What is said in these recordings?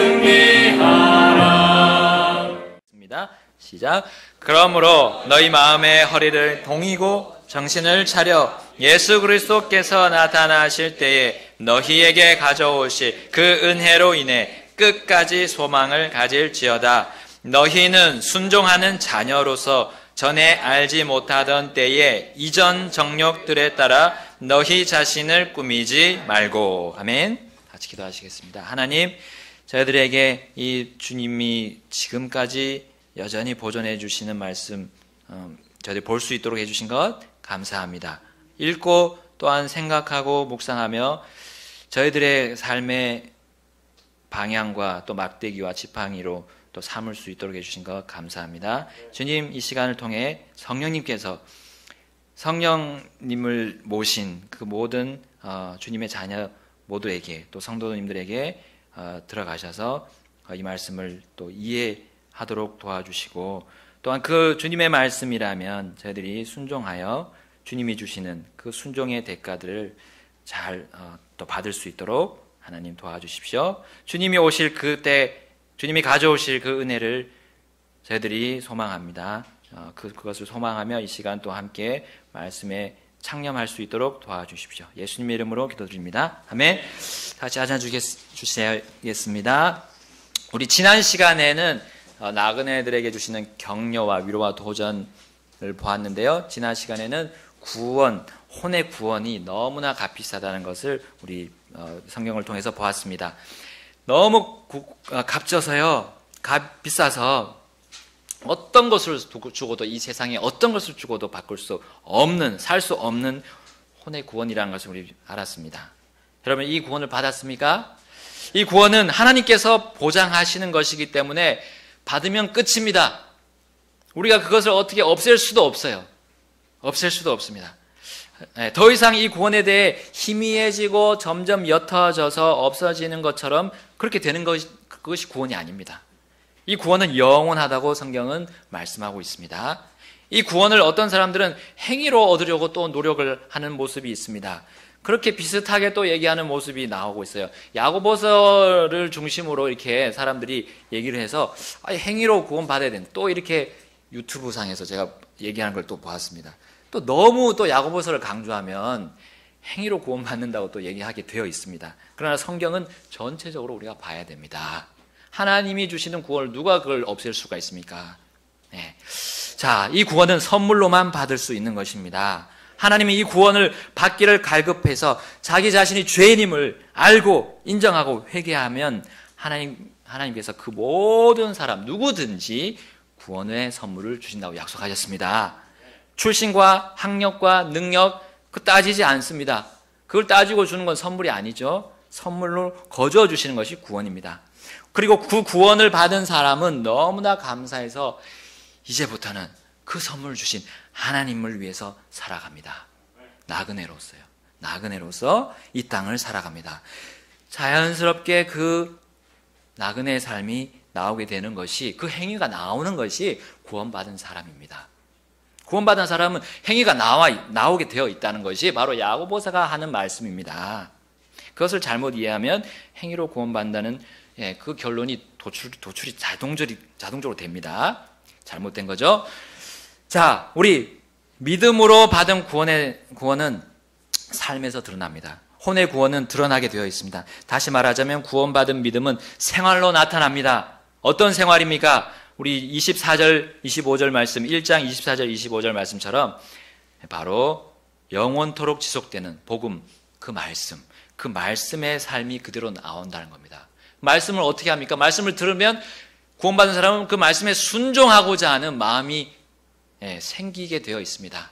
승리하라. 시작. 그러므로 너희 마음의 허리를 동이고 정신을 차려 예수 그리스도께서 나타나실 때에 너희에게 가져오실 그 은혜로 인해 끝까지 소망을 가질지어다. 너희는 순종하는 자녀로서 전에 알지 못하던 때에 이전 정욕들에 따라 너희 자신을 꾸미지 말고. 아멘. 같이 기도하시겠습니다. 하나님, 저희들에게 이 주님이 지금까지 여전히 보존해 주시는 말씀 저희들이 볼 수 있도록 해주신 것 감사합니다. 읽고 또한 생각하고 묵상하며 저희들의 삶의 방향과 또 막대기와 지팡이로 또 삼을 수 있도록 해주신 것 감사합니다. 주님, 이 시간을 통해 성령님께서 성령님을 모신 그 모든 주님의 자녀 모두에게 또 성도님들에게 들어가셔서 이 말씀을 또 이해하도록 도와주시고 또한 그 주님의 말씀이라면 저희들이 순종하여 주님이 주시는 그 순종의 대가들을 잘 또 받을 수 있도록 하나님 도와주십시오. 주님이 오실 그때 주님이 가져오실 그 은혜를 저희들이 소망합니다. 그것을 소망하며 이 시간 또 함께 말씀에 창념할 수 있도록 도와주십시오. 예수님의 이름으로 기도드립니다. 아멘. 다시 하자 주시겠습니다. 우리 지난 시간에는 나그네들에게 주시는 격려와 위로와 도전을 보았는데요. 지난 시간에는 구원, 혼의 구원이 너무나 값비싸다는 것을 우리 성경을 통해서 보았습니다. 너무 값져서요, 값비싸서 어떤 것을 주고도 이 세상에 어떤 것을 주고도 바꿀 수 없는, 살 수 없는 혼의 구원이라는 것을 우리 알았습니다. 여러분, 이 구원을 받았습니까? 이 구원은 하나님께서 보장하시는 것이기 때문에 받으면 끝입니다. 우리가 그것을 어떻게 없앨 수도 없어요. 없앨 수도 없습니다. 더 이상 이 구원에 대해 희미해지고 점점 옅어져서 없어지는 것처럼 그렇게 되는 그것이 구원이 아닙니다. 이 구원은 영원하다고 성경은 말씀하고 있습니다. 이 구원을 어떤 사람들은 행위로 얻으려고 또 노력을 하는 모습이 있습니다. 그렇게 비슷하게 또 얘기하는 모습이 나오고 있어요. 야고보서를 중심으로 이렇게 사람들이 얘기를 해서 행위로 구원 받아야 된다. 또 이렇게 유튜브상에서 제가 얘기하는 걸 또 보았습니다. 또 너무 또 야고보서를 강조하면 행위로 구원 받는다고 또 얘기하게 되어 있습니다. 그러나 성경은 전체적으로 우리가 봐야 됩니다. 하나님이 주시는 구원을 누가 그걸 없앨 수가 있습니까? 네. 자, 이 구원은 선물로만 받을 수 있는 것입니다. 하나님이 이 구원을 받기를 갈급해서 자기 자신이 죄인임을 알고 인정하고 회개하면 하나님께서 그 모든 사람 누구든지 구원의 선물을 주신다고 약속하셨습니다. 출신과 학력과 능력 따지지 않습니다. 그걸 따지고 주는 건 선물이 아니죠. 선물로 거저 주시는 것이 구원입니다. 그리고 그 구원을 받은 사람은 너무나 감사해서 이제부터는 그 선물을 주신 하나님을 위해서 살아갑니다. 나그네로서요. 나그네로서 이 땅을 살아갑니다. 자연스럽게 그 나그네의 삶이 나오게 되는 것이, 그 행위가 나오는 것이 구원받은 사람입니다. 구원받은 사람은 행위가 나오게 되어 있다는 것이 바로 야고보서가 하는 말씀입니다. 그것을 잘못 이해하면 행위로 구원받는다는 그 결론이 도출이 자동적으로 됩니다. 잘못된 거죠. 자, 우리 믿음으로 받은 구원은 삶에서 드러납니다. 혼의 구원은 드러나게 되어 있습니다. 다시 말하자면 구원받은 믿음은 생활로 나타납니다. 어떤 생활입니까? 우리 24절, 25절 말씀, 1장 24절, 25절 말씀처럼 바로 영원토록 지속되는 복음, 그 말씀의 삶이 그대로 나온다는 겁니다. 말씀을 어떻게 합니까? 말씀을 들으면 구원받은 사람은 그 말씀에 순종하고자 하는 마음이 생기게 되어 있습니다.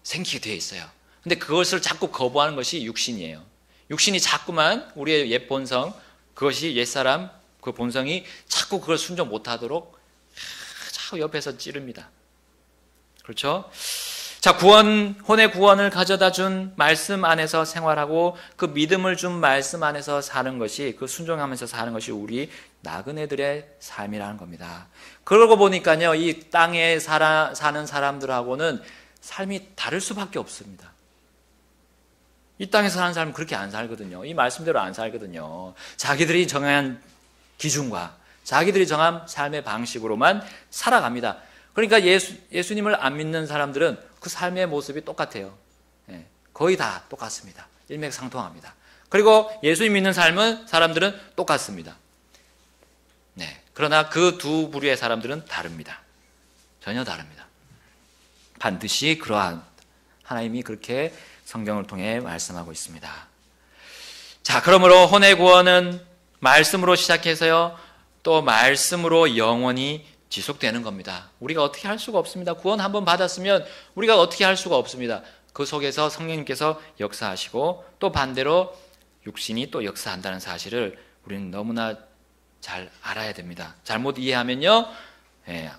생기게 되어 있어요. 근데 그것을 자꾸 거부하는 것이 육신이에요. 육신이 자꾸만 우리의 옛 본성, 그것이 옛사람, 그 본성이 자꾸 그걸 순종 못하도록 자꾸 옆에서 찌릅니다. 그렇죠? 자, 혼의 구원을 가져다 준 말씀 안에서 생활하고 그 믿음을 준 말씀 안에서 사는 것이, 그 순종하면서 사는 것이 우리 나그네들의 삶이라는 겁니다. 그러고 보니까요, 이 땅에 사는 사람들하고는 삶이 다를 수밖에 없습니다. 이 땅에서 사는 사람은 그렇게 안 살거든요. 이 말씀대로 안 살거든요. 자기들이 정한 기준과 자기들이 정한 삶의 방식으로만 살아갑니다. 그러니까 예수님을 안 믿는 사람들은 그 삶의 모습이 똑같아요. 거의 다 똑같습니다. 일맥상통합니다. 그리고 예수님 믿는 사람들은 똑같습니다. 그러나 그 두 부류의 사람들은 다릅니다. 전혀 다릅니다. 반드시 그러한 하나님이 그렇게 성경을 통해 말씀하고 있습니다. 자, 그러므로 혼의 구원은 말씀으로 시작해서요, 또 말씀으로 영원히 지속되는 겁니다. 우리가 어떻게 할 수가 없습니다. 구원 한번 받았으면 우리가 어떻게 할 수가 없습니다. 그 속에서 성령님께서 역사하시고 또 반대로 육신이 또 역사한다는 사실을 우리는 너무나 잘 알아야 됩니다. 잘못 이해하면요,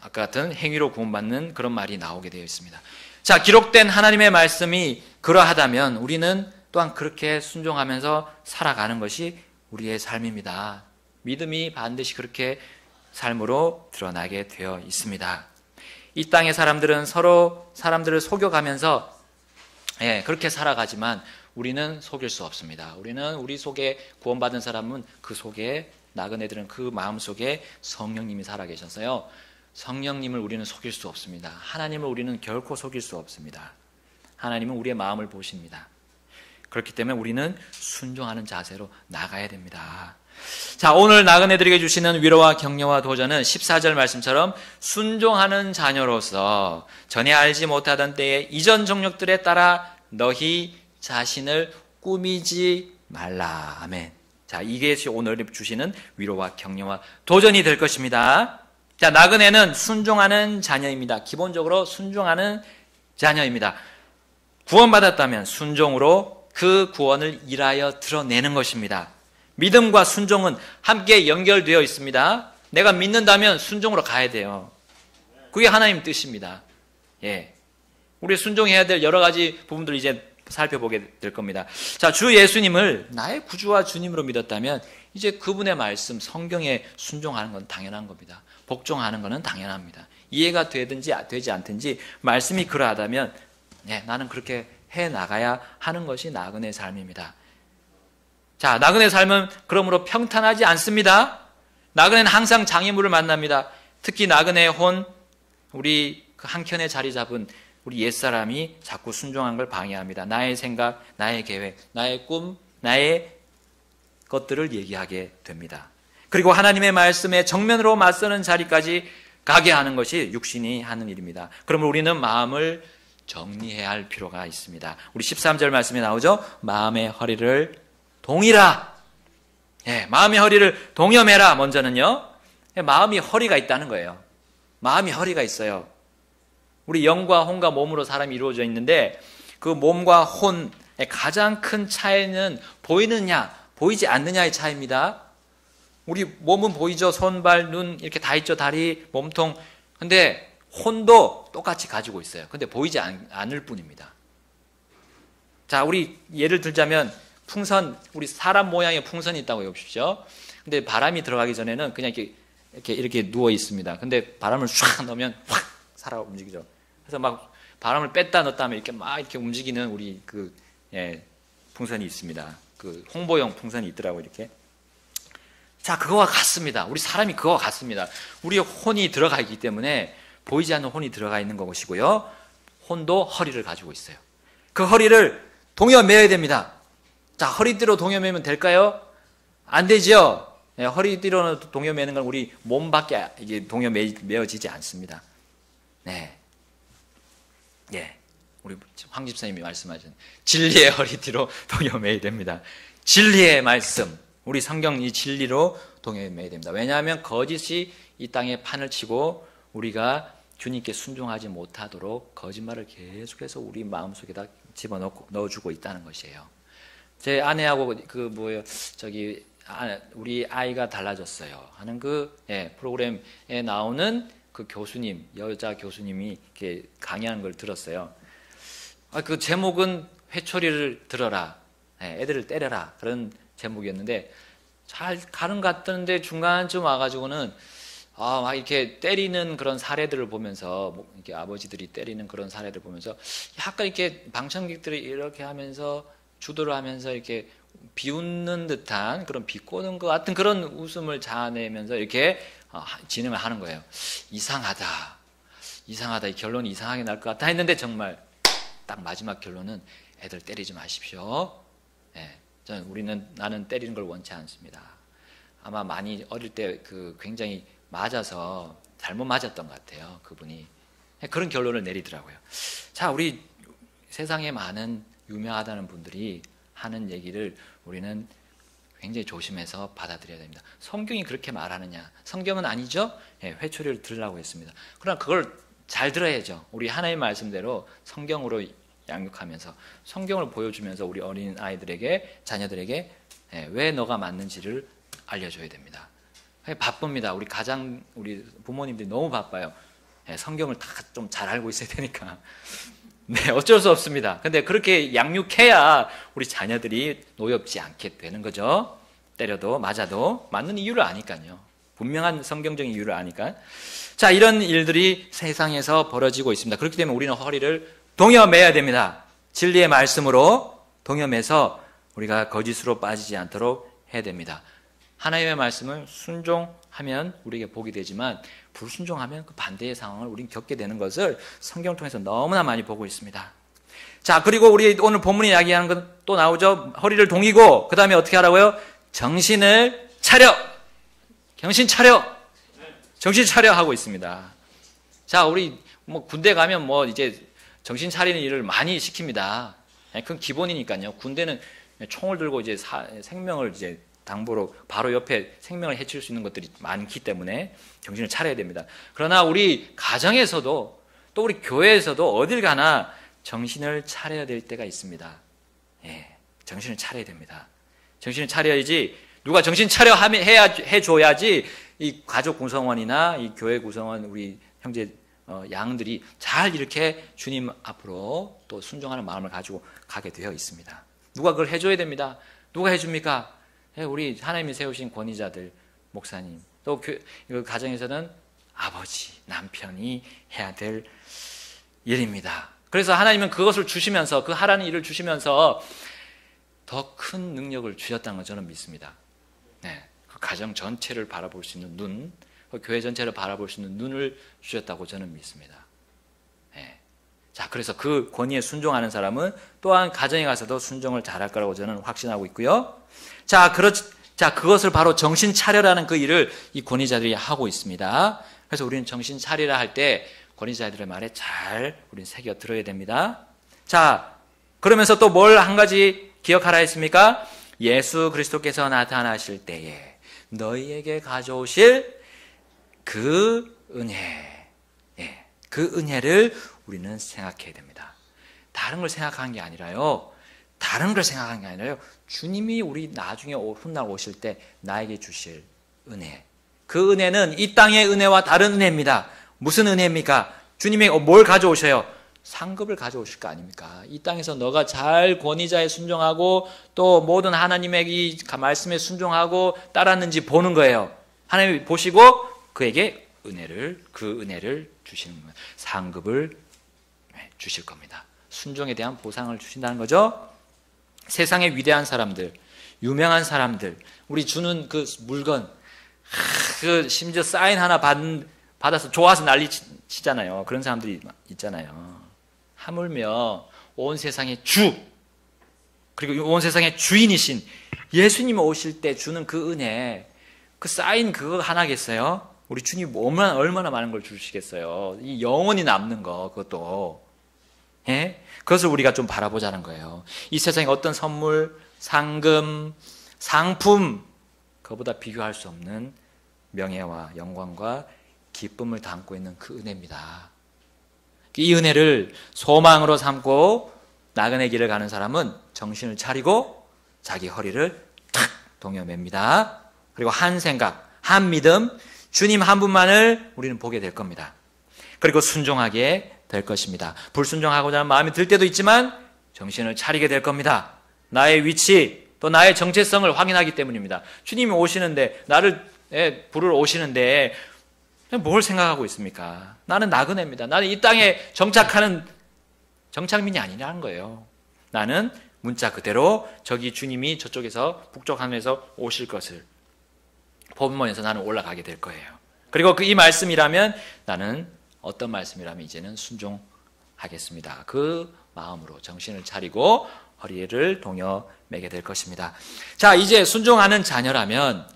아까 같은 행위로 구원받는 그런 말이 나오게 되어 있습니다. 자, 기록된 하나님의 말씀이 그러하다면 우리는 또한 그렇게 순종하면서 살아가는 것이 우리의 삶입니다. 믿음이 반드시 그렇게 삶으로 드러나게 되어 있습니다. 이 땅의 사람들은 서로 사람들을 속여가면서 그렇게 살아가지만 우리는 속일 수 없습니다. 우리 속에 구원받은 사람은 그 속에, 나그네들은 그 마음 속에 성령님이 살아계셔서요, 성령님을 우리는 속일 수 없습니다. 하나님을 우리는 결코 속일 수 없습니다. 하나님은 우리의 마음을 보십니다. 그렇기 때문에 우리는 순종하는 자세로 나가야 됩니다. 자, 오늘 나그네들에게 주시는 위로와 격려와 도전은 14절 말씀처럼 순종하는 자녀로서 전에 알지 못하던 때에 이전 정욕들에 따라 너희 자신을 꾸미지 말라. 아멘. 자, 이게 오늘 주시는 위로와 격려와 도전이 될 것입니다. 자, 나그네는 순종하는 자녀입니다. 기본적으로 순종하는 자녀입니다. 구원받았다면 순종으로 그 구원을 일하여 드러내는 것입니다. 믿음과 순종은 함께 연결되어 있습니다. 내가 믿는다면 순종으로 가야 돼요. 그게 하나님 뜻입니다. 우리 순종해야 될 여러 가지 부분들을 이제 살펴보게 될 겁니다. 자, 주 예수님을 나의 구주와 주님으로 믿었다면 이제 그분의 말씀, 성경에 순종하는 건 당연한 겁니다. 복종하는 것은 당연합니다. 이해가 되든지 되지 않든지 말씀이 그러하다면 나는 그렇게 해나가야 하는 것이 나그네 삶입니다. 자, 나그네 삶은 그러므로 평탄하지 않습니다. 나그네는 항상 장애물을 만납니다. 특히 나그네의 혼, 우리 그 한켠에 자리 잡은 우리 옛사람이 자꾸 순종한 걸 방해합니다. 나의 생각, 나의 계획, 나의 꿈, 나의 것들을 얘기하게 됩니다. 그리고 하나님의 말씀에 정면으로 맞서는 자리까지 가게 하는 것이 육신이 하는 일입니다. 그러면 우리는 마음을 정리해야 할 필요가 있습니다. 우리 13절 말씀에 나오죠. 마음의 허리를 동이라. 마음의 허리를 동여매라. 먼저는요, 마음이 허리가 있다는 거예요. 마음이 허리가 있어요. 우리 영과 혼과 몸으로 사람이 이루어져 있는데 그 몸과 혼의 가장 큰 차이는 보이느냐 보이지 않느냐의 차이입니다. 우리 몸은 보이죠. 손, 발, 눈 이렇게 다 있죠. 다리, 몸통. 근데 혼도 똑같이 가지고 있어요. 근데 보이지 않을 뿐입니다. 자, 우리 예를 들자면 풍선, 우리 사람 모양의 풍선이 있다고 해보십시오. 근데 바람이 들어가기 전에는 그냥 이렇게 누워 있습니다. 근데 바람을 쫙 넣으면 확 살아 움직이죠. 그래서 막 바람을 뺐다 넣었다 하면 이렇게 움직이는 우리 풍선이 있습니다. 그 홍보용 풍선이 있더라고요, 이렇게. 자, 그거와 같습니다. 우리 사람이 그거와 같습니다. 우리의 혼이 들어가 있기 때문에 보이지 않는 혼이 들어가 있는 것이고요. 혼도 허리를 가지고 있어요. 그 허리를 동여매야 됩니다. 자, 허리띠로 동여매면 될까요? 안 되죠. 허리띠로 동여매는 건 우리 몸밖에 이게 동여매어지지 않습니다. 우리 황 집사님이 말씀하신 진리의 허리띠로 동여매야 됩니다. 진리의 말씀, 우리 성경 이 진리로 동여매야 됩니다. 왜냐하면 거짓이 이 땅에 판을 치고 우리가 주님께 순종하지 못하도록 거짓말을 계속해서 우리 마음속에다 집어넣어주고 있다는 것이에요. 제 아내하고 우리 아이가 달라졌어요 하는 프로그램에 나오는 그 교수님, 여자 교수님이 이렇게 강의하는 걸 들었어요. 그 제목은 회초리를 들어라, 애들을 때려라, 그런 제목이었는데 잘 가는 것 같던데 중간쯤 와가지고는 막 이렇게 때리는 그런 사례들을 보면서, 이렇게 아버지들이 때리는 그런 사례를 보면서 약간 이렇게 방청객들이 이렇게 하면서 주도를 하면서 이렇게 비웃는 듯한 그런 비꼬는 것 같은 그런 웃음을 자아내면서 이렇게 진행을 하는 거예요. 이상하다. 이 결론이 이상하게 날 것 같다 했는데 정말 딱 마지막 결론은 애들 때리지 마십시오. 네, 나는 때리는 걸 원치 않습니다. 아마 많이 어릴 때 굉장히 맞아서 잘못 맞았던 것 같아요. 그분이. 그런 결론을 내리더라고요. 자, 우리 세상에 많은 유명하다는 분들이 하는 얘기를 우리는 굉장히 조심해서 받아들여야 됩니다. 성경이 그렇게 말하느냐? 성경은 아니죠? 예, 회초리를 들으라고 했습니다. 그러나 그걸 잘 들어야죠. 우리 하나님의 말씀대로 성경으로 양육하면서 성경을 보여주면서 우리 어린 아이들에게, 자녀들에게 왜 너가 맞는지를 알려줘야 됩니다. 바쁩니다. 우리 부모님들이 너무 바빠요. 성경을 다 좀 잘 알고 있어야 되니까. 네, 어쩔 수 없습니다. 근데 그렇게 양육해야 우리 자녀들이 노엽지 않게 되는 거죠. 때려도 맞아도 맞는 이유를 아니까요. 분명한 성경적인 이유를 아니까. 자, 이런 일들이 세상에서 벌어지고 있습니다. 그렇기 때문에 우리는 허리를 동여매야 됩니다. 진리의 말씀으로 동여매서 우리가 거짓으로 빠지지 않도록 해야 됩니다. 하나님의 말씀을 순종하면 우리에게 복이 되지만 불순종하면 그 반대의 상황을 우리는 겪게 되는 것을 성경을 통해서 너무나 많이 보고 있습니다. 자, 그리고 우리 오늘 본문이 이야기하는 건 또 나오죠. 허리를 동이고 그 다음에 어떻게 하라고요? 정신을 차려! 정신 차려 하고 있습니다. 자, 우리 군대 가면 이제 정신 차리는 일을 많이 시킵니다. 그건 기본이니까요. 군대는 총을 들고 이제 생명을 이제 당보로 바로 옆에 생명을 해칠 수 있는 것들이 많기 때문에 정신을 차려야 됩니다. 그러나 우리 가정에서도 또 우리 교회에서도 어딜 가나 정신을 차려야 될 때가 있습니다. 예, 정신을 차려야 됩니다. 정신을 차려야지 누가 정신 차려 해줘야지 이 가족 구성원이나 이 교회 구성원 우리 형제 양들이 잘 이렇게 주님 앞으로 또 순종하는 마음을 가지고 가게 되어 있습니다. 누가 그걸 해줘야 됩니다. 누가 해줍니까? 우리 하나님이 세우신 권위자들, 목사님, 또 가정에서는 아버지, 남편이 해야 될 일입니다. 그래서 하나님은 그것을 주시면서 그 하라는 일을 주시면서 더 큰 능력을 주셨다는 걸 저는 믿습니다. 네, 그 가정 전체를 바라볼 수 있는 눈, 그 교회 전체를 바라볼 수 있는 눈을 주셨다고 저는 믿습니다. 네. 자, 그래서 그 권위에 순종하는 사람은 또한 가정에 가서도 순종을 잘할 거라고 저는 확신하고 있고요. 자, 그것을 바로 정신 차려라는 그 일을 이 권위자들이 하고 있습니다. 그래서 우리는 정신 차리라 할 때 권위자들의 말에 잘 우리는 새겨 들어야 됩니다. 자, 그러면서 또 뭘 한 가지 기억하라 했습니까? 예수 그리스도께서 나타나실 때에 너희에게 가져오실 그 은혜, 그 은혜를 우리는 생각해야 됩니다. 다른 걸 생각한 게 아니라요. 주님이 우리 나중에 훗날 오실 때 나에게 주실 은혜. 그 은혜는 이 땅의 은혜와 다른 은혜입니다. 무슨 은혜입니까? 주님이 뭘 가져오셔요? 상급을 가져오실 거 아닙니까? 이 땅에서 너가 잘 권위자에 순종하고 또 모든 하나님의 이 말씀에 순종하고 따랐는지 보는 거예요. 하나님이 보시고 그에게 그 은혜를 주시는 거예요. 상급을 주실 겁니다. 순종에 대한 보상을 주신다는 거죠. 세상의 위대한 사람들, 유명한 사람들, 우리 주는 그 물건, 심지어 사인 하나 받아서 좋아서 난리 치잖아요. 그런 사람들이 있잖아요. 하물며 온 세상의 주, 그리고 온 세상의 주인이신 예수님 오실 때 주는 그 은혜, 그 사인 그거 하나겠어요? 우리 주님 얼마나 많은 걸 주시겠어요? 이 영원히 남는 거, 그것도. 예? 그것을 우리가 좀 바라보자는 거예요. 이 세상에 어떤 선물, 상금, 상품, 그거보다 비교할 수 없는 명예와 영광과 기쁨을 담고 있는 그 은혜입니다. 이 은혜를 소망으로 삼고 나그네 길을 가는 사람은 정신을 차리고 자기 허리를 탁 동여맵니다. 그리고 한 생각, 한 믿음, 주님 한 분만을 우리는 보게 될 겁니다. 그리고 순종하게 될 것입니다. 불순종하고자 하는 마음이 들 때도 있지만 정신을 차리게 될 겁니다. 나의 위치, 또 나의 정체성을 확인하기 때문입니다. 주님이 오시는데, 부르러 오시는데 뭘 생각하고 있습니까? 나는 나그네입니다. 나는 이 땅에 정착민이 아니라는 거예요. 나는 문자 그대로 저기 주님이 저쪽에서 북쪽 하늘에서 오실 것을 본문에서 나는 올라가게 될 거예요. 그리고 이 말씀이라면 나는 어떤 말씀이라면 이제는 순종하겠습니다. 그 마음으로 정신을 차리고 허리를 동여 매게 될 것입니다. 자, 이제 순종하는 자녀라면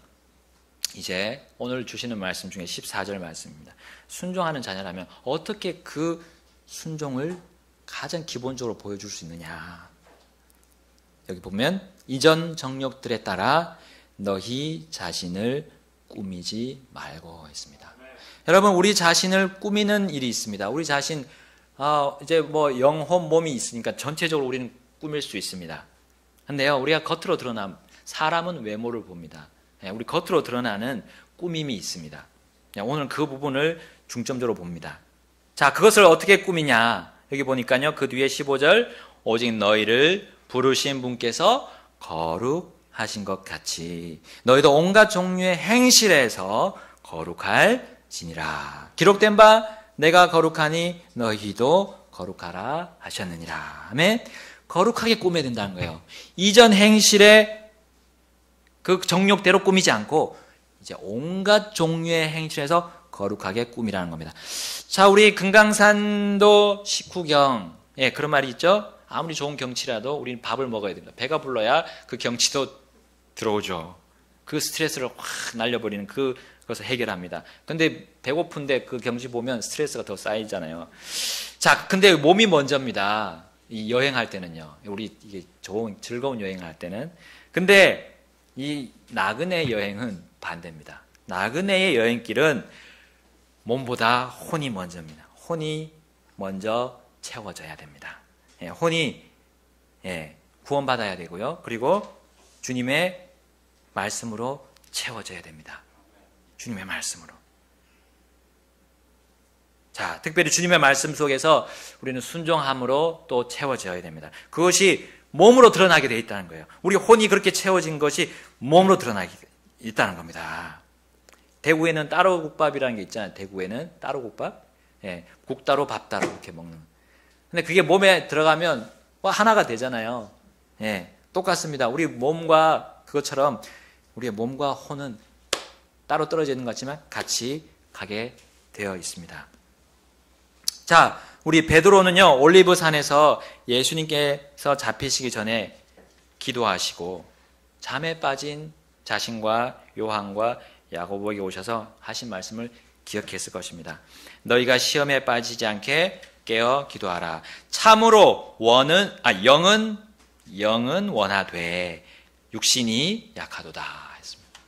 이제 오늘 주시는 말씀 중에 14절 말씀입니다. 순종하는 자녀라면 어떻게 그 순종을 가장 기본적으로 보여줄 수 있느냐. 여기 보면 이전 정욕들에 따라 너희 자신을 꾸미지 말고 했습니다. 여러분, 우리 자신을 꾸미는 일이 있습니다. 우리 자신 이제 뭐 영혼 몸이 있으니까 전체적으로 우리는 꾸밀 수 있습니다. 근데요, 우리가 겉으로 드러난 사람은 외모를 봅니다. 우리 겉으로 드러나는 꾸밈이 있습니다. 오늘 그 부분을 중점적으로 봅니다. 자, 그것을 어떻게 꾸미냐? 여기 보니까요, 그 뒤에 15절 오직 너희를 부르신 분께서 거룩하신 것 같이 너희도 온갖 종류의 행실에서 거룩할지니라. 기록된 바 내가 거룩하니 너희도 거룩하라 하셨느니라. 아멘. 거룩하게 꾸며야 된다는 거예요. 이전 행실에 그 정욕대로 꾸미지 않고 이제 온갖 종류의 행실에서 거룩하게 꾸미라는 겁니다. 자, 우리 금강산도 식후경, 그런 말이 있죠. 아무리 좋은 경치라도 우리는 밥을 먹어야 됩니다. 배가 불러야 그 경치도 들어오죠. 그 스트레스를 확 날려버리는 그것을 해결합니다. 근데 배고픈데 그 경치 보면 스트레스가 더 쌓이잖아요. 자, 근데 몸이 먼저입니다. 이 여행할 때는요. 우리 이게 좋은 즐거운 여행할 때는. 근데 이 나그네 여행은 반대입니다. 나그네의 여행길은 몸보다 혼이 먼저입니다. 혼이 먼저 채워져야 됩니다. 혼이 구원받아야 되고요. 그리고 주님의 말씀으로 채워져야 됩니다. 주님의 말씀으로. 자, 특별히 주님의 말씀 속에서 우리는 순종함으로 또 채워져야 됩니다. 그것이 몸으로 드러나게 되어 있다는 거예요. 우리 혼이 그렇게 채워진 것이 몸으로 드러나게 있다는 겁니다. 대구에는 따로국밥이라는 게 있잖아요. 대구에는 따로국밥. 국 따로 밥 따로 이렇게 먹는. 근데 그게 몸에 들어가면 하나가 되잖아요. 똑같습니다. 우리 몸과 그것처럼 우리의 몸과 혼은 따로 떨어져 있는 것 같지만 같이 가게 되어 있습니다. 자, 우리 베드로는요, 올리브산에서 예수님께서 잡히시기 전에 기도하시고 잠에 빠진 자신과 요한과 야고보에게 오셔서 하신 말씀을 기억했을 것입니다. 너희가 시험에 빠지지 않게 깨어 기도하라. 참으로 영은 원하되 육신이 약하도다 했습니다.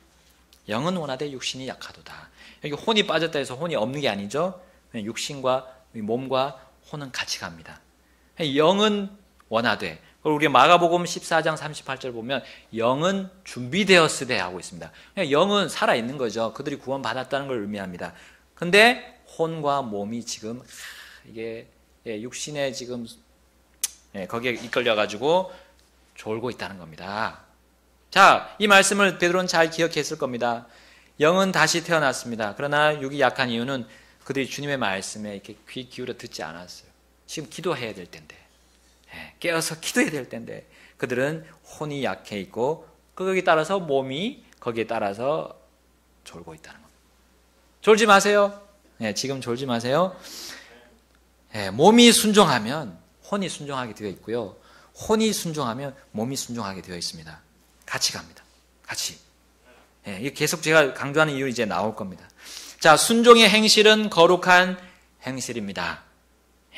영은 원하되 육신이 약하도다. 여기 혼이 빠졌다 해서 혼이 없는 게 아니죠. 육신과 몸과 혼은 같이 갑니다. 영은 원하되. 우리 마가복음 14장 38절 보면 영은 준비되었으되 하고 있습니다. 영은 살아있는 거죠. 그들이 구원받았다는 걸 의미합니다. 근데 혼과 몸이 지금 이게 육신에 지금 거기에 이끌려가지고 졸고 있다는 겁니다. 자, 이 말씀을 베드로는 잘 기억했을 겁니다. 영은 다시 태어났습니다. 그러나 육이 약한 이유는 그들이 주님의 말씀에 이렇게 귀 기울여 듣지 않았어요. 지금 기도해야 될 텐데, 깨어서 기도해야 될 텐데 그들은 혼이 약해 있고 거기에 따라서 몸이 거기에 따라서 졸고 있다는 겁니다. 졸지 마세요. 지금 졸지 마세요. 몸이 순종하면 혼이 순종하게 되어 있고요. 혼이 순종하면 몸이 순종하게 되어 있습니다. 같이 갑니다. 같이. 계속 제가 강조하는 이유 이제 나올 겁니다. 자, 순종의 행실은 거룩한 행실입니다.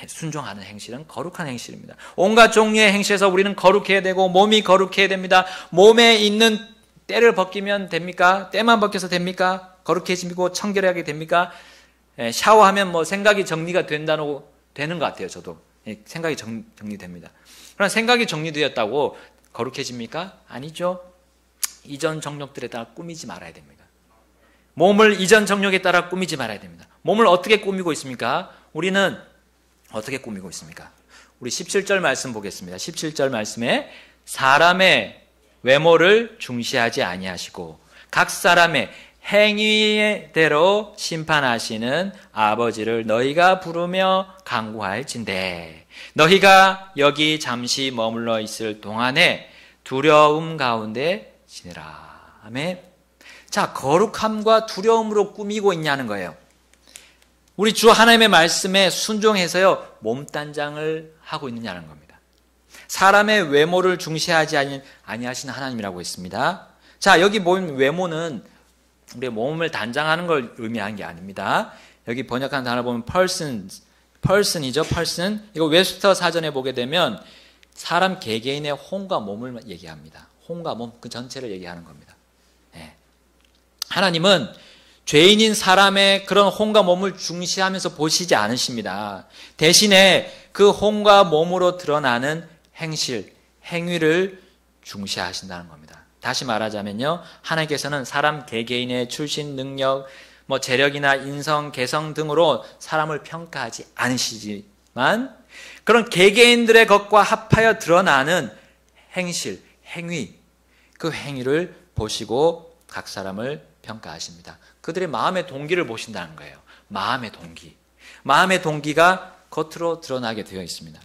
순종하는 행실은 거룩한 행실입니다. 온갖 종류의 행실에서 우리는 거룩해야 되고 몸이 거룩해야 됩니다. 몸에 있는 때를 벗기면 됩니까? 때만 벗겨서 됩니까? 거룩해지고 청결하게 됩니까? 샤워하면 뭐 생각이 정리가 되는 것 같아요. 저도 생각이 정리됩니다. 그러나 생각이 정리되었다고 거룩해집니까? 아니죠. 이전 정욕들에 따라 꾸미지 말아야 됩니다. 몸을 이전 정욕에 따라 꾸미지 말아야 됩니다. 몸을 어떻게 꾸미고 있습니까? 우리는 어떻게 꾸미고 있습니까? 우리 17절 말씀 보겠습니다. 17절 말씀에 사람의 외모를 중시하지 아니하시고 각 사람의 행위대로 심판하시는 아버지를 너희가 부르며 간구할진대 너희가 여기 잠시 머물러 있을 동안에 두려움 가운데 지내라. 아멘. 자, 거룩함과 두려움으로 꾸미고 있냐는 거예요. 우리 주 하나님의 말씀에 순종해서요, 몸단장을 하고 있느냐는 겁니다. 사람의 외모를 중시하지 아니하시는 하나님이라고 했습니다. 자, 여기 보면 외모는 우리의 몸을 단장하는 걸 의미하는 게 아닙니다. 여기 번역한 단어 보면 person이죠. person. 이거 웹스터 사전에 보게 되면 사람 개개인의 혼과 몸을 얘기합니다. 혼과 몸, 그 전체를 얘기하는 겁니다. 네. 하나님은 죄인인 사람의 그런 혼과 몸을 중시하면서 보시지 않으십니다. 대신에 그 혼과 몸으로 드러나는 행실, 행위를 중시하신다는 겁니다. 다시 말하자면요, 하나님께서는 사람 개개인의 출신 능력, 재력이나 인성, 개성 등으로 사람을 평가하지 않으시지만 그런 개개인들의 것과 합하여 드러나는 행실, 행위, 그 행위를 보시고 각 사람을 평가하십니다. 그들의 마음의 동기를 보신다는 거예요. 마음의 동기. 마음의 동기가 겉으로 드러나게 되어 있습니다.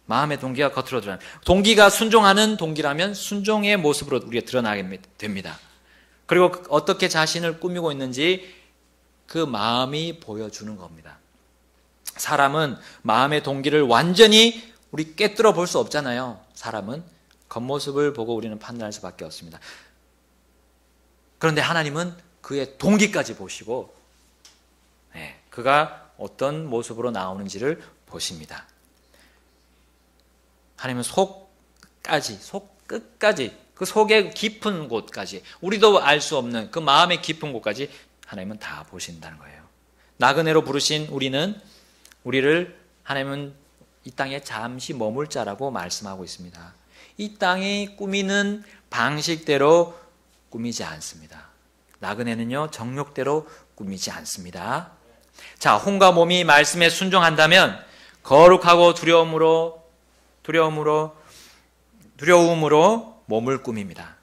마음의 동기가 겉으로 드러나는, 동기가 순종하는 동기라면 순종의 모습으로 우리가 드러나게 됩니다. 그리고 어떻게 자신을 꾸미고 있는지 그 마음이 보여주는 겁니다. 사람은 마음의 동기를 완전히 우리 꿰뚫어 볼 수 없잖아요. 사람은 겉모습을 보고 우리는 판단할 수밖에 없습니다. 그런데 하나님은 그의 동기까지 보시고 그가 어떤 모습으로 나오는지를 보십니다. 하나님은 속까지, 속 끝까지, 그 속의 깊은 곳까지, 우리도 알 수 없는 그 마음의 깊은 곳까지 하나님은 다 보신다는 거예요. 나그네로 부르신 우리를 하나님은 이 땅에 잠시 머물 자라고 말씀하고 있습니다. 이 땅이 꾸미는 방식대로 꾸미지 않습니다. 나그네는요, 정욕대로 꾸미지 않습니다. 자, 혼과 몸이 말씀에 순종한다면 거룩하고 두려움으로 몸을 꾸밉니다.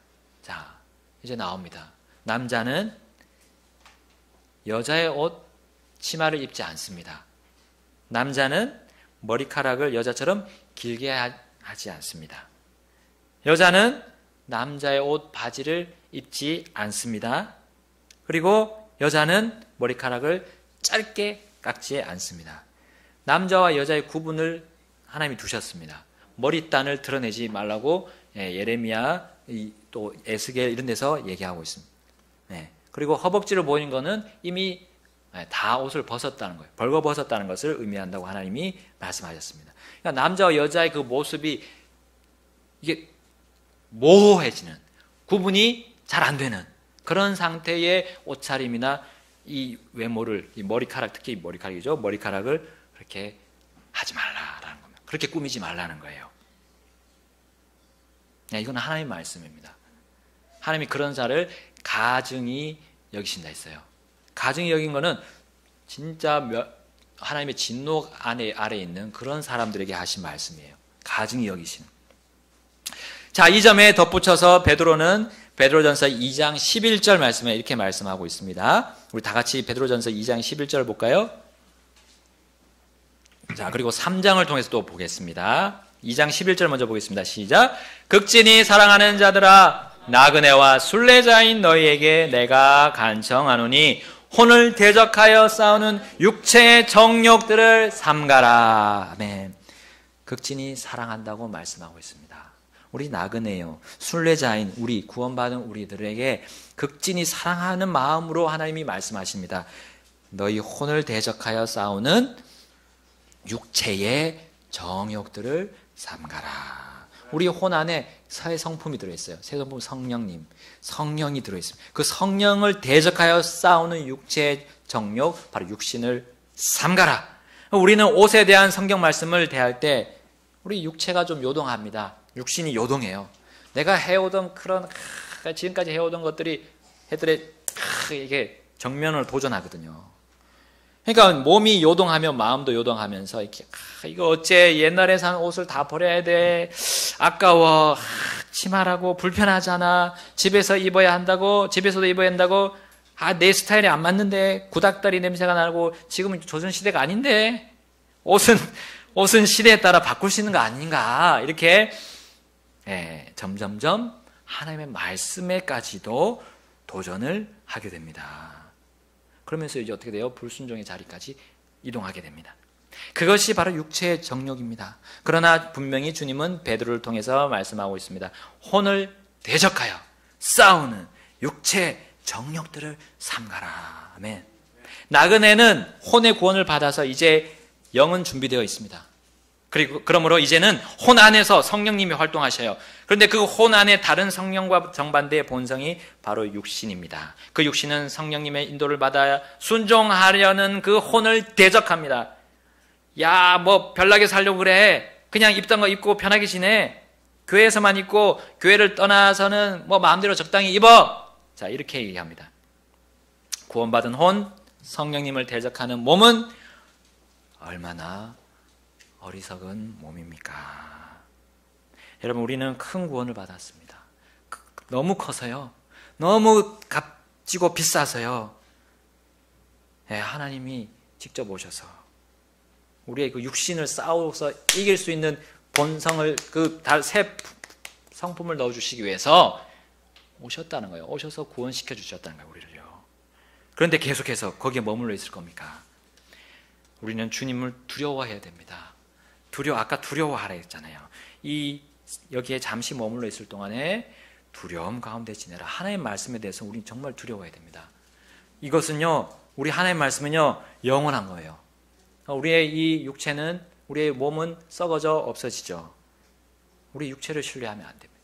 자, 이제 나옵니다. 남자는 여자의 옷, 치마를 입지 않습니다. 남자는 머리카락을 여자처럼 길게 하지 않습니다. 여자는 남자의 옷, 바지를 입지 않습니다. 그리고 여자는 머리카락을 짧게 깎지 않습니다. 남자와 여자의 구분을 하나님이 두셨습니다. 머리단을 드러내지 말라고 예레미야, 또 에스겔 이런 데서 얘기하고 있습니다. 그리고 허벅지를 보이는 거는 이미 다 옷을 벗었다는 거예요. 벌거벗었다는 것을 의미한다고 하나님이 말씀하셨습니다. 그러니까 남자와 여자의 그 모습이 이게 모호해지는, 구분이 잘 안 되는 그런 상태의 옷차림이나 이 외모를, 이 머리카락, 특히 이 머리카락이죠. 머리카락을 그렇게 하지 말라라는 겁니다. 그렇게 꾸미지 말라는 거예요. 이건 하나님의 말씀입니다. 하나님이 그런 자를 가증히 여기신다 했어요. 가증히 여긴 거는 진짜 하나님의 진노 아래에 있는 그런 사람들에게 하신 말씀이에요. 가증히 여기시는. 자, 이 점에 덧붙여서 베드로전서 2장 11절 말씀에 이렇게 말씀하고 있습니다. 우리 다 같이 베드로전서 2장 11절 볼까요? 자, 그리고 3장을 통해서 또 보겠습니다. 2장 11절 먼저 보겠습니다. 시작. 극진히 사랑하는 자들아, 나그네와 순례자인 너희에게 내가 간청하노니 혼을 대적하여 싸우는 육체의 정욕들을 삼가라. 아멘. 극진히 사랑한다고 말씀하고 있습니다. 우리 나그네요, 순례자인 우리, 구원받은 우리들에게 극진히 사랑하는 마음으로 하나님이 말씀하십니다. 너희 혼을 대적하여 싸우는 육체의 정욕들을 삼가라. 우리 혼 안에 새 성품이 들어있어요. 새 성품, 성령이 들어있습니다. 그 성령을 대적하여 싸우는 육체의 정욕, 바로 육신을 삼가라. 우리는 옷에 대한 성경 말씀을 대할 때 우리 육체가 좀 요동합니다. 육신이 요동해요. 내가 해오던 지금까지 해오던 것들이 이게 정면을 도전하거든요. 그러니까 몸이 요동하면 마음도 요동하면서 이렇게 이거 어째 옛날에 산 옷을 다 버려야 돼. 아까워. 치마라고 불편하잖아. 집에서 입어야 한다고. 집에서도 입어야 한다고. 내 스타일이 안 맞는데. 구닥다리 냄새가 나고. 지금은 조선시대가 아닌데. 옷은 시대에 따라 바꿀 수 있는 거 아닌가. 이렇게 점점점 하나님의 말씀에까지도 도전을 하게 됩니다. 그러면서 이제 어떻게 돼요? 불순종의 자리까지 이동하게 됩니다. 그것이 바로 육체의 정욕입니다. 그러나 분명히 주님은 베드로를 통해서 말씀하고 있습니다. 혼을 대적하여 싸우는 육체의 정욕들을 삼가라. 아멘. 나그네는 혼의 구원을 받아서 이제 영은 준비되어 있습니다. 그러므로 이제는 혼 안에서 성령님이 활동하셔요. 그런데 그 혼 안에 다른 성령과 정반대의 본성이 바로 육신입니다. 그 육신은 성령님의 인도를 받아 순종하려는 그 혼을 대적합니다. 야, 뭐 별나게 살려고 그래. 그냥 입던 거 입고 편하게 지내. 교회에서만 입고 교회를 떠나서는 뭐 마음대로 적당히 입어. 자, 이렇게 얘기합니다. 구원받은 혼, 성령님을 대적하는 몸은 얼마나 어리석은 몸입니까? 여러분, 우리는 큰 구원을 받았습니다. 너무 커서요. 너무 값지고 비싸서요. 하나님이 직접 오셔서 우리의 그 육신을 싸워서 이길 수 있는 본성을 새 성품을 넣어주시기 위해서 오셨다는 거예요. 오셔서 구원시켜 주셨다는 거예요, 우리를요. 그런데 계속해서 거기에 머물러 있을 겁니까? 우리는 주님을 두려워해야 됩니다. 아까 두려워하라 했잖아요. 여기에 잠시 머물러 있을 동안에 두려움 가운데 지내라. 하나님의 말씀에 대해서 우리는 정말 두려워해야 됩니다. 이것은요, 우리 하나님의 말씀은요, 영원한 거예요. 우리의 이 육체는, 우리의 몸은 썩어져 없어지죠. 우리 육체를 신뢰하면 안 됩니다.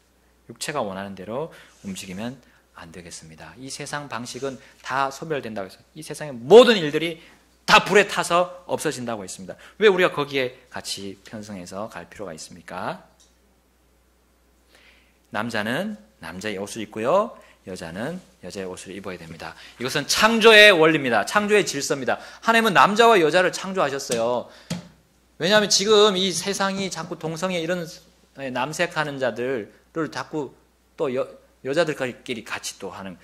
육체가 원하는 대로 움직이면 안 되겠습니다. 이 세상 방식은 다 소멸된다고 했어요. 이 세상의 모든 일들이 다 불에 타서 없어진다고 했습니다. 왜 우리가 거기에 같이 편성해서 갈 필요가 있습니까? 남자는 남자의 옷을 입고요, 여자는 여자의 옷을 입어야 됩니다. 이것은 창조의 원리입니다. 창조의 질서입니다. 하나님은 남자와 여자를 창조하셨어요. 왜냐하면 지금 이 세상이 자꾸 동성애 이런 남색하는 자들을 자꾸 또 여자들끼리 같이 또 하는,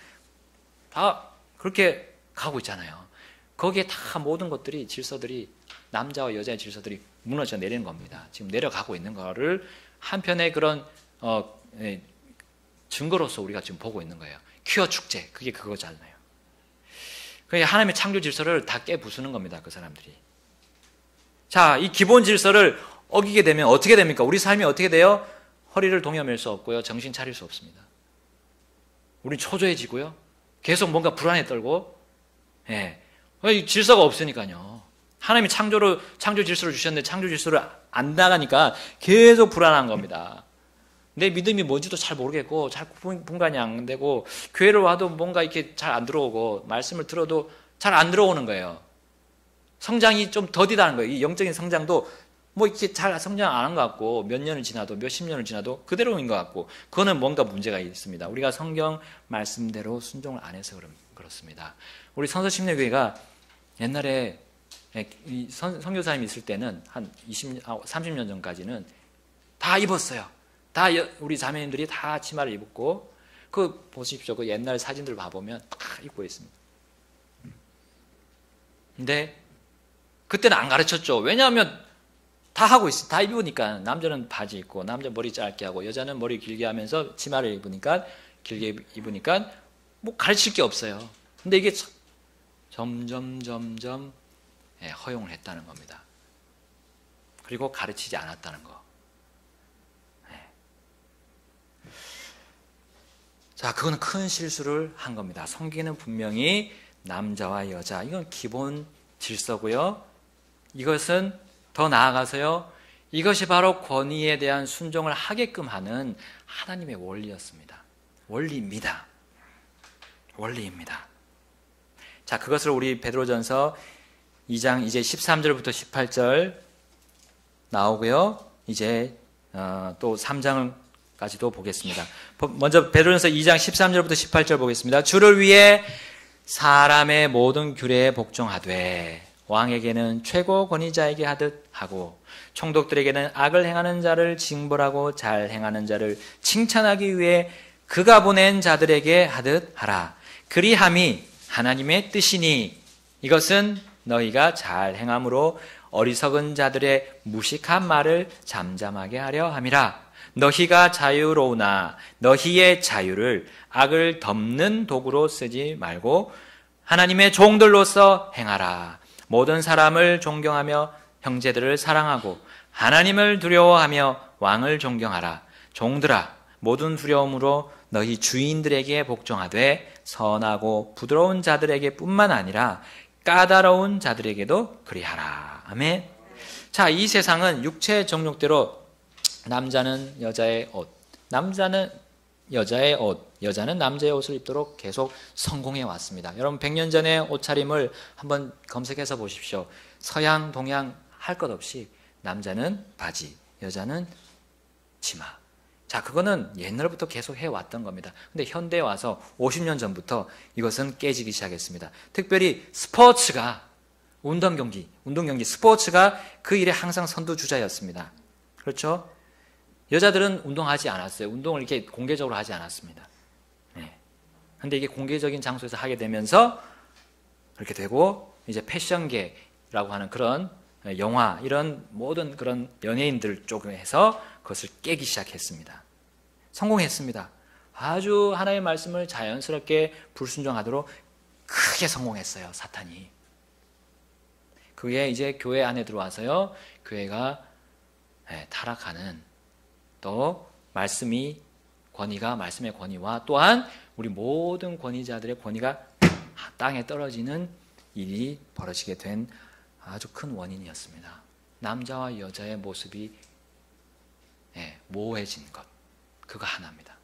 다 그렇게 가고 있잖아요. 거기에 다 모든 것들이, 질서들이, 남자와 여자의 질서들이 무너져 내리는 겁니다. 지금 내려가고 있는 거를 한편의 그런 증거로서 우리가 지금 보고 있는 거예요. 퀴어 축제, 그게 그거잖아요. 그러니까 하나님의 창조 질서를 다 깨부수는 겁니다, 그 사람들이. 자, 이 기본 질서를 어기게 되면 어떻게 됩니까? 우리 삶이 어떻게 돼요? 허리를 동여맬 수 없고요, 정신 차릴 수 없습니다. 우리 초조해지고요, 계속 뭔가 불안에 떨고, 질서가 없으니까요. 하나님이 창조 질서를 주셨는데 창조 질서를 안 나가니까 계속 불안한 겁니다. 내 믿음이 뭔지도 잘 모르겠고, 잘 분간이 안 되고, 교회를 와도 뭔가 이렇게 잘 안 들어오고, 말씀을 들어도 잘 안 들어오는 거예요. 성장이 좀 더디다는 거예요. 이 영적인 성장도 뭐 이렇게 잘 성장 안 한 것 같고, 몇 년을 지나도, 몇십 년을 지나도 그대로인 것 같고, 그거는 뭔가 문제가 있습니다. 우리가 성경 말씀대로 순종을 안 해서 그렇습니다. 우리 성서심리교회가 옛날에 선교사님이 있을 때는 한 30년 전까지는 다 입었어요. 다 우리 자매님들이 다 치마를 입었고, 보십시오. 그 옛날 사진들 봐보면 다 입고 있습니다. 근데 그때는 안 가르쳤죠. 왜냐하면 다 하고 있어요. 다 입으니까. 남자는 바지 입고, 남자 머리 짧게 하고, 여자는 머리 길게 하면서 치마를 길게 입으니까 뭐 가르칠 게 없어요. 근데 이게 점점 허용을 했다는 겁니다. 그리고 가르치지 않았다는 거. 자, 그거는 큰 실수를 한 겁니다. 성경에는 분명히 남자와 여자, 이건 기본 질서고요. 이것은 더 나아가서요, 이것이 바로 권위에 대한 순종을 하게끔 하는 하나님의 원리였습니다. 원리입니다. 자, 그것을 우리 베드로전서 2장 이제 13절부터 18절 나오고요. 이제 또 3장까지도 보겠습니다. 먼저 베드로전서 2장 13절부터 18절 보겠습니다. 주를 위해 사람의 모든 규례에 복종하되 왕에게는 최고 권위자에게 하듯 하고 총독들에게는 악을 행하는 자를 징벌하고 잘 행하는 자를 칭찬하기 위해 그가 보낸 자들에게 하듯 하라. 그리함이 하나님의 뜻이니 이것은 너희가 잘 행함으로 어리석은 자들의 무식한 말을 잠잠하게 하려 함이라. 너희가 자유로우나 너희의 자유를 악을 덮는 도구로 쓰지 말고 하나님의 종들로서 행하라. 모든 사람을 존경하며 형제들을 사랑하고 하나님을 두려워하며 왕을 존경하라. 종들아, 모든 두려움으로 너희 주인들에게 복종하되 선하고 부드러운 자들에게 뿐만 아니라 까다로운 자들에게도 그리하라. 아멘. 자, 이 세상은 육체의 정욕대로 남자는 여자의 옷, 남자는 여자의 옷, 여자는 남자의 옷을 입도록 계속 성공해 왔습니다. 여러분 100년 전의 옷차림을 한번 검색해서 보십시오. 서양, 동양 할 것 없이 남자는 바지, 여자는 치마. 자, 그거는 옛날부터 계속 해왔던 겁니다. 근데 현대에 와서 50년 전부터 이것은 깨지기 시작했습니다. 특별히 스포츠가, 운동 경기, 스포츠가 그 일에 항상 선두주자였습니다. 그렇죠? 여자들은 운동하지 않았어요. 운동을 이렇게 공개적으로 하지 않았습니다. 네. 근데 이게 공개적인 장소에서 하게 되면서 그렇게 되고, 이제 패션계라고 하는 그런 영화, 이런 모든 그런 연예인들 쪽에서 그것을 깨기 시작했습니다. 성공했습니다. 아주 하나님의 말씀을 자연스럽게 불순종하도록 크게 성공했어요, 사탄이. 그게 이제 교회 안에 들어와서요, 교회가 타락하는, 또 말씀의 권위와 또한 우리 모든 권위자들의 권위가 땅에 떨어지는 일이 벌어지게 된 아주 큰 원인이었습니다. 남자와 여자의 모습이 모호해진 것, 그거 하나입니다.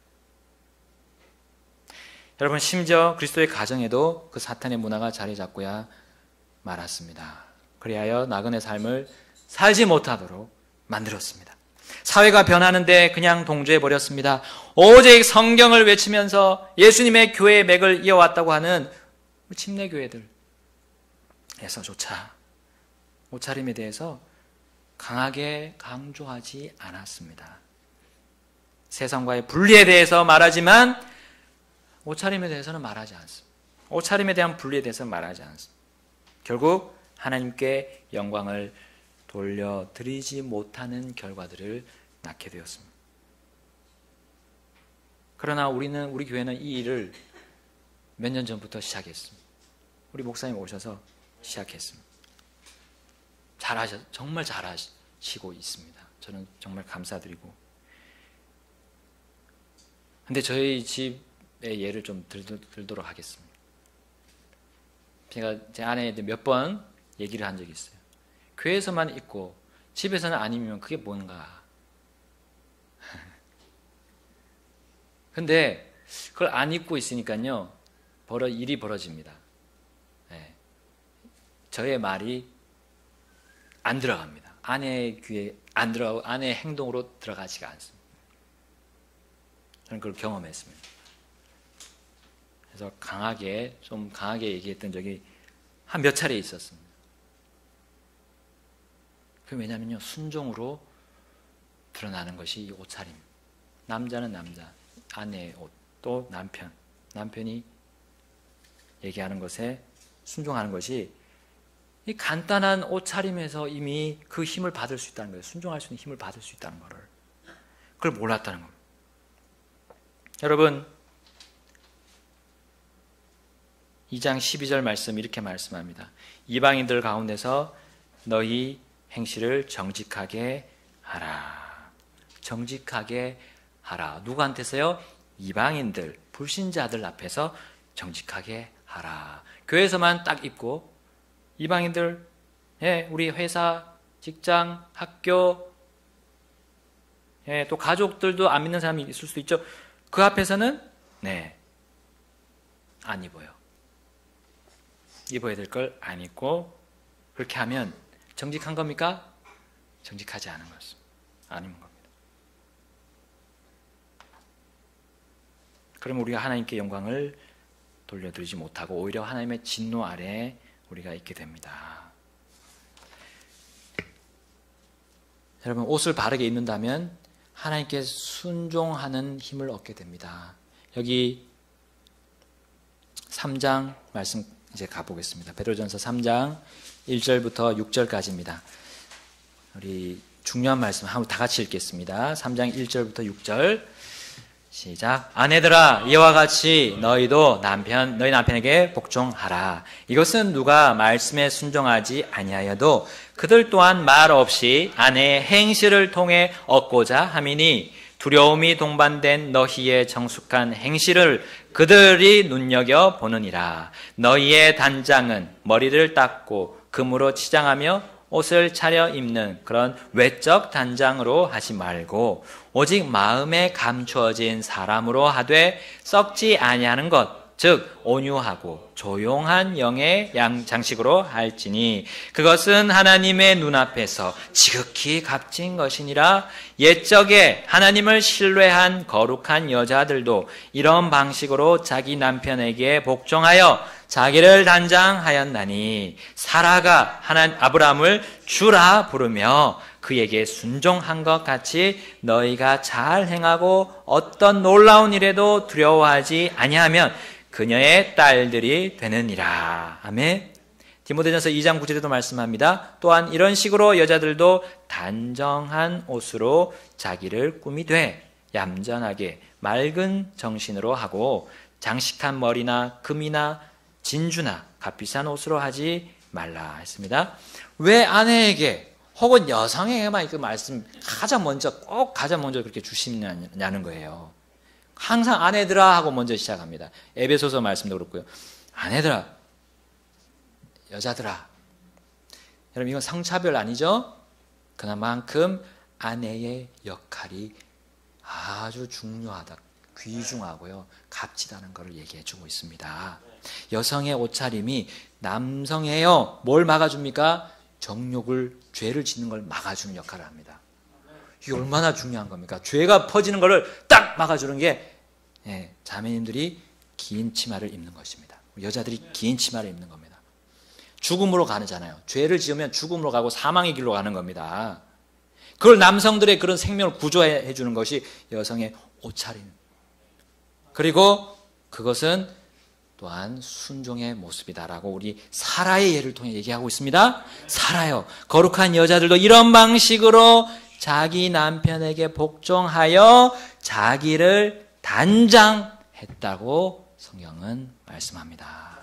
여러분, 심지어 그리스도의 가정에도 그 사탄의 문화가 자리 잡고야 말았습니다. 그리하여 나그네 삶을 살지 못하도록 만들었습니다. 사회가 변하는데 그냥 동조해버렸습니다. 오직 성경을 외치면서 예수님의 교회의 맥을 이어왔다고 하는 침례교회들에서조차 옷차림에 대해서 강하게 강조하지 않았습니다. 세상과의 분리에 대해서 말하지만 옷차림에 대해서는 말하지 않습니다. 옷차림에 대한 분리에 대해서는 말하지 않습니다. 결국 하나님께 영광을 돌려드리지 못하는 결과들을 낳게 되었습니다. 그러나 우리 교회는 이 일을 몇 년 전부터 시작했습니다. 우리 목사님 오셔서 시작했습니다. 정말 잘하시고 있습니다. 저는 정말 감사드리고. 근데 저희 집의 예를 좀 들도록 하겠습니다. 제가 제 아내한테 몇 번 얘기를 한 적이 있어요. 교회에서만 입고 집에서는 안 입으면 그게 뭔가. 근데 그걸 안 입고 있으니까요, 일이 벌어집니다. 네. 저의 말이 안 들어갑니다. 아내의 귀에 안 들어가고 아내의 행동으로 들어가지가 않습니다. 저는 그걸 경험했습니다. 그래서 좀 강하게 얘기했던 적이 한 몇 차례 있었습니다. 왜냐면요, 순종으로 드러나는 것이 이 옷차림. 남자는 남자, 아내의 옷, 또 남편이 얘기하는 것에 순종하는 것이 이 간단한 옷차림에서 이미 그 힘을 받을 수 있다는 거예요. 순종할 수 있는 힘을 받을 수 있다는 거를. 그걸 몰랐다는 겁니다. 여러분, 2장 12절 말씀 이렇게 말씀합니다. 이방인들 가운데서 너희 행실을 정직하게 하라. 정직하게 하라. 누구한테서요? 이방인들, 불신자들 앞에서 정직하게 하라. 교회에서만 딱 입고 이방인들, 우리 회사, 직장, 학교, 또 가족들도 안 믿는 사람이 있을 수도 있죠. 그 앞에서는 안 입어요. 입어야 될 걸 안 입고 그렇게 하면 정직한 겁니까? 정직하지 않은 것입니다. 아닌 겁니다. 그럼 우리가 하나님께 영광을 돌려드리지 못하고 오히려 하나님의 진노 아래에 우리가 있게 됩니다. 여러분, 옷을 바르게 입는다면 하나님께 순종하는 힘을 얻게 됩니다. 여기 3장 말씀 이제 가보겠습니다. 베드로전서 3장 1절부터 6절까지입니다. 우리 중요한 말씀 한번 다 같이 읽겠습니다. 3장 1절부터 6절 시작. 아내들아, 이와 같이 너희도 너희 남편에게 복종하라. 이것은 누가 말씀에 순종하지 아니하여도 그들 또한 말 없이 아내의 행실을 통해 얻고자 함이니 두려움이 동반된 너희의 정숙한 행실을 그들이 눈여겨 보느니라. 너희의 단장은 머리를 닦고 금으로 치장하며 옷을 차려 입는 그런 외적 단장으로 하지 말고 오직 마음에 감추어진 사람으로 하되 썩지 아니하는 것 즉 온유하고 조용한 영의 장식으로 할지니 그것은 하나님의 눈앞에서 지극히 값진 것이니라. 옛적에 하나님을 신뢰한 거룩한 여자들도 이런 방식으로 자기 남편에게 복종하여 자기를 단장하였나니 사라가 아브라함을 주라 부르며 그에게 순종한 것 같이 너희가 잘 행하고 어떤 놀라운 일에도 두려워하지 아니하면 그녀의 딸들이 되느니라. 아멘. 디모데전서 2장 9절에도 말씀합니다. 또한 이런 식으로 여자들도 단정한 옷으로 자기를 꾸미되 얌전하게 맑은 정신으로 하고 장식한 머리나 금이나 진주나 값비싼 옷으로 하지 말라 했습니다. 왜 아내에게 혹은 여성에게만 그 말씀 가장 먼저 그렇게 주시냐는 거예요. 항상 아내들아 하고 먼저 시작합니다. 에베소서 말씀도 그렇고요. 아내들아, 여자들아. 여러분, 이건 성차별 아니죠? 그만큼 아내의 역할이 아주 중요하다, 귀중하고요, 값지다는 것을 얘기해 주고 있습니다. 여성의 옷차림이 남성이에요. 뭘 막아줍니까? 정욕을, 죄를 짓는 걸 막아주는 역할을 합니다. 이게 얼마나 중요한 겁니까? 죄가 퍼지는 것을 딱 막아주는 게 자매님들이 긴 치마를 입는 것입니다. 여자들이 긴 치마를 입는 겁니다. 죽음으로 가잖아요. 죄를 지으면 죽음으로 가고 사망의 길로 가는 겁니다. 그걸 남성들의 그런 생명을 구조해 주는 것이 여성의 옷차림. 그리고 그것은 또한 순종의 모습이다라고 우리 사라의 예를 통해 얘기하고 있습니다. 사라요. 거룩한 여자들도 이런 방식으로 자기 남편에게 복종하여 자기를 단장했다고 성경은 말씀합니다.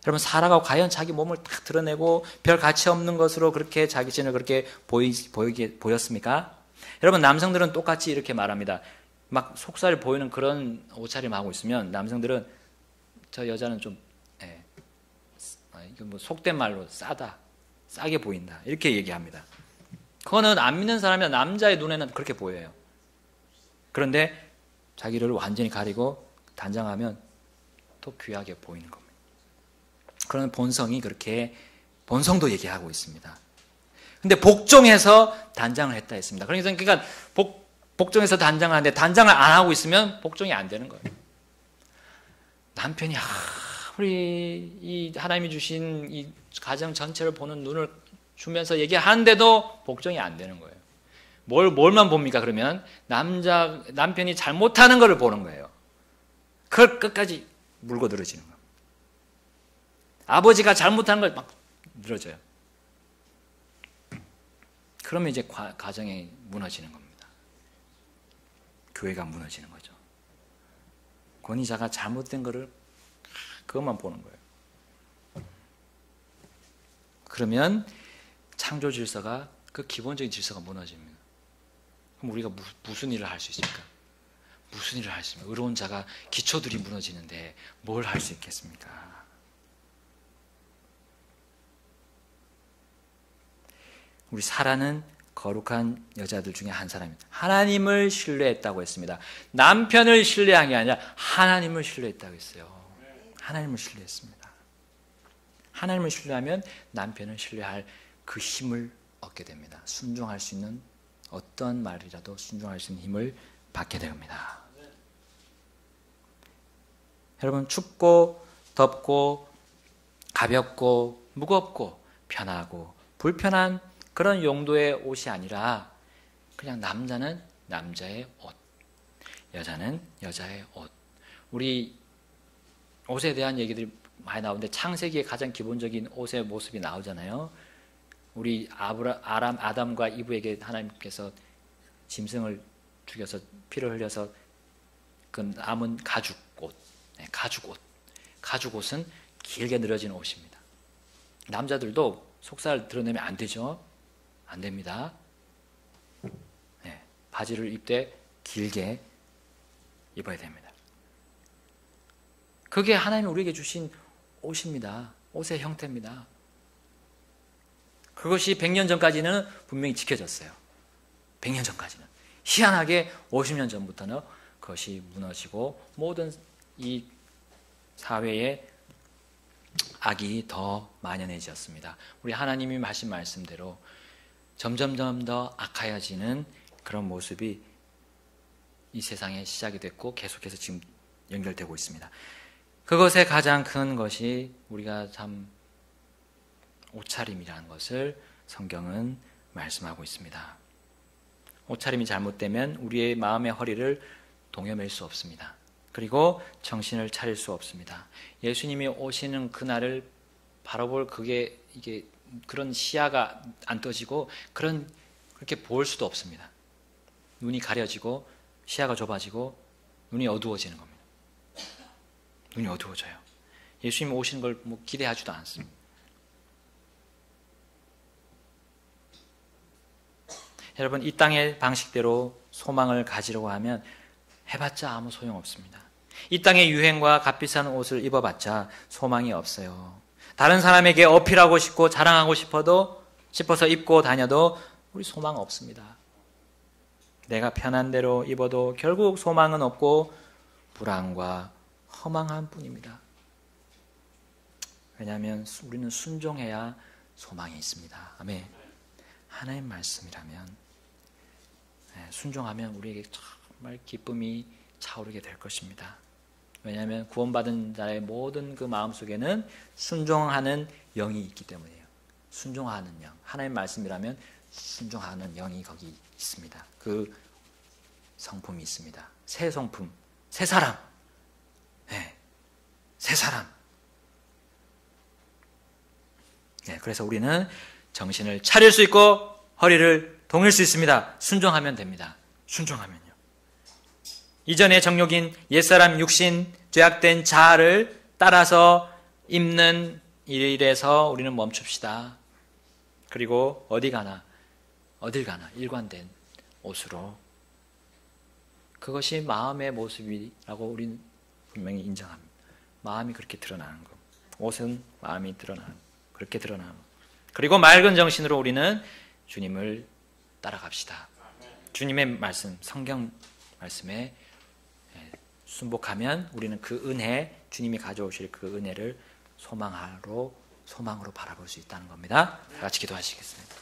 여러분, 사라가 과연 자기 몸을 딱 드러내고 별 가치 없는 것으로 그렇게 자기 자신을 그렇게 보였습니까? 여러분, 남성들은 똑같이 이렇게 말합니다. 막 속살 보이는 그런 옷차림 하고 있으면 남성들은 저 여자는 좀 이거 뭐 속된 말로 싸게 보인다 이렇게 얘기합니다. 그거는 안 믿는 사람이나 남자의 눈에는 그렇게 보여요. 그런데 자기를 완전히 가리고 단장하면 더 귀하게 보이는 겁니다. 그런 본성이 그렇게 본성도 얘기하고 있습니다. 근데 복종해서 단장을 했다 했습니다. 그러니까 복종해서 단장을 하는데 단장을 안 하고 있으면 복종이 안 되는 거예요. 남편이 우리 이 하나님이 주신 이 가정 전체를 보는 눈을 주면서 얘기하는데도 복종이 안 되는 거예요. 뭘만 봅니까? 그러면 남편이 잘못하는 것을 보는 거예요. 그걸 끝까지 물고 늘어지는 거예요. 아버지가 잘못하는 걸 막 늘어져요. 그러면 이제 가정이 무너지는 겁니다. 교회가 무너지는 거죠. 권위자가 잘못된 거를 그것만 보는 거예요. 그러면 창조 질서가, 그 기본적인 질서가 무너집니다. 그럼 우리가 무슨 일을 할 수 있습니까? 무슨 일을 할 수 있습니까? 의로운 자가 기초들이 무너지는데 뭘 할 수 있겠습니까? 우리 사라는 거룩한 여자들 중에 한 사람입니다. 하나님을 신뢰했다고 했습니다. 남편을 신뢰한 게 아니라 하나님을 신뢰했다고 했어요. 하나님을 신뢰했습니다. 하나님을 신뢰하면 남편을 신뢰할 그 힘을 얻게 됩니다. 순종할 수 있는, 어떤 말이라도 순종할 수 있는 힘을 받게 됩니다. 여러분, 춥고 덥고 가볍고 무겁고 편하고 불편한 그런 용도의 옷이 아니라 그냥 남자는 남자의 옷, 여자는 여자의 옷. 우리 옷에 대한 얘기들이 많이 나오는데 창세기에 가장 기본적인 옷의 모습이 나오잖아요. 우리 아담과 이브에게 하나님께서 짐승을 죽여서 피를 흘려서 그 남은 가죽옷, 가죽옷. 가죽옷은 길게 늘어진 옷입니다. 남자들도 속살 드러내면 안 되죠. 안 됩니다. 바지를 입되 길게 입어야 됩니다. 그게 하나님이 우리에게 주신 옷입니다. 옷의 형태입니다. 그것이 100년 전까지는 분명히 지켜졌어요. 100년 전까지는. 희한하게 50년 전부터는 그것이 무너지고 모든 이 사회에 악이 더 만연해졌습니다. 우리 하나님이 하신 말씀대로 점점 더 악하여지는 그런 모습이 이 세상에 시작이 됐고 계속해서 지금 연결되고 있습니다. 그것의 가장 큰 것이 우리가 참 옷차림이라는 것을 성경은 말씀하고 있습니다. 옷차림이 잘못되면 우리의 마음의 허리를 동여맬 수 없습니다. 그리고 정신을 차릴 수 없습니다. 예수님이 오시는 그날을 바라볼 이게 그런 시야가 안 떠지고 그렇게 볼 수도 없습니다. 눈이 가려지고 시야가 좁아지고 눈이 어두워지는 겁니다. 눈이 어두워져요. 예수님 오시는 걸 기대하지도 않습니다. 여러분, 이 땅의 방식대로 소망을 가지려고 하면 해봤자 아무 소용없습니다. 이 땅의 유행과 값비싼 옷을 입어봤자 소망이 없어요. 다른 사람에게 어필하고 싶고 자랑하고 싶어서 입고 다녀도 우리 소망 없습니다. 내가 편한 대로 입어도 결국 소망은 없고 불안과 허망한 뿐입니다. 왜냐하면 우리는 순종해야 소망이 있습니다. 아멘. 하나님 말씀이라면 순종하면 우리에게 정말 기쁨이 차오르게 될 것입니다. 왜냐하면 구원받은 자의 모든 그 마음속에는 순종하는 영이 있기 때문이에요. 순종하는 영. 하나님 말씀이라면 순종하는 영이 거기 있습니다. 그 성품이 있습니다. 새 성품, 새 사람. 새 사람. 그래서 우리는 정신을 차릴 수 있고 허리를 동일 수 있습니다. 순종하면 됩니다. 순종하면요. 이전의 정욕인 옛사람 육신, 죄악된 자아를 따라서 입는 일에서 우리는 멈춥시다. 그리고 어딜 가나 일관된 옷으로. 그것이 마음의 모습이라고 우리는 분명히 인정합니다. 마음이 그렇게 드러나는 것. 옷은 마음이 그렇게 드러나는 것. 그리고 맑은 정신으로 우리는 주님을 따라갑시다. 주님의 말씀, 성경 말씀에 순복하면 우리는 그 은혜, 주님이 가져오실 그 은혜를 소망으로 바라볼 수 있다는 겁니다. 같이 기도하시겠습니다.